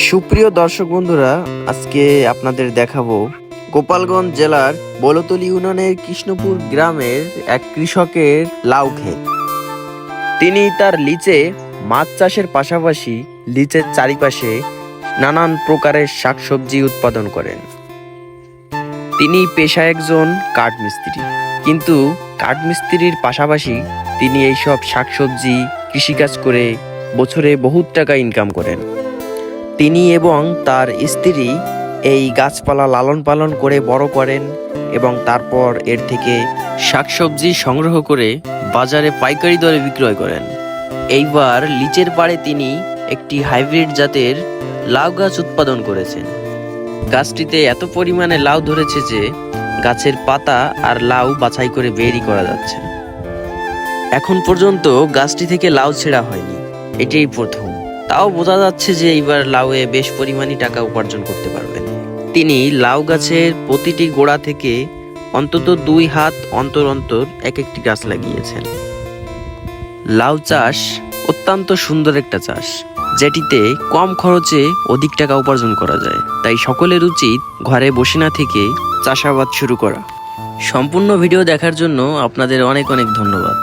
সুপ্রিয় দর্শক বন্ধুরা, আজকে আপনাদের দেখাবো গোপালগঞ্জ জেলার বলতলী ইউনিয়নের কৃষ্ণপুর গ্রামের এক কৃষকের লাউ ক্ষেত। তিনি তার লিচে মাছ চাষের পাশাপাশি লিচের চারিপাশে নানান প্রকারের শাকসবজি উৎপাদন করেন। তিনি পেশায় একজন কাঠমিস্ত্রি, কিন্তু কাঠমিস্ত্রির পাশাপাশি তিনি এইসব শাকসবজি কৃষিকাজ করে বছরে বহুত টাকা ইনকাম করেন। তিনি এবং তার স্ত্রী এই গাছপালা লালন পালন করে বড় করেন এবং তারপর এর থেকে শাকসবজি সংগ্রহ করে বাজারে পাইকারি দরে বিক্রয় করেন। এইবার লিচের পাড়ে তিনি একটি হাইব্রিড জাতের লাউ গাছ উৎপাদন করেছেন। গাছটিতে এত পরিমাণে লাউ ধরেছে যে গাছের পাতা আর লাউ বাছাই করে বেরই করা যাচ্ছে। এখন পর্যন্ত গাছটি থেকে লাউ ছেঁড়া হয়নি, এটাই প্রথম। তাও বোঝা যাচ্ছে যে এইবার লাউয়ে বেশ পরিমাণে টাকা উপার্জন করতে পারবেন। তিনি লাউ গাছের প্রতিটি গোড়া থেকে অন্তত 2 হাত অন্তর অন্তর এক একটি গাছ লাগিয়েছেন। লাউ চাষ অত্যন্ত সুন্দর একটা চাষ, যেটিতে কম খরচে অধিক টাকা উপার্জন করা যায়। তাই সকলের উচিত ঘরে বসে না থেকে চাষাবাদ শুরু করা। সম্পূর্ণ ভিডিও দেখার জন্য আপনাদের অনেক অনেক ধন্যবাদ।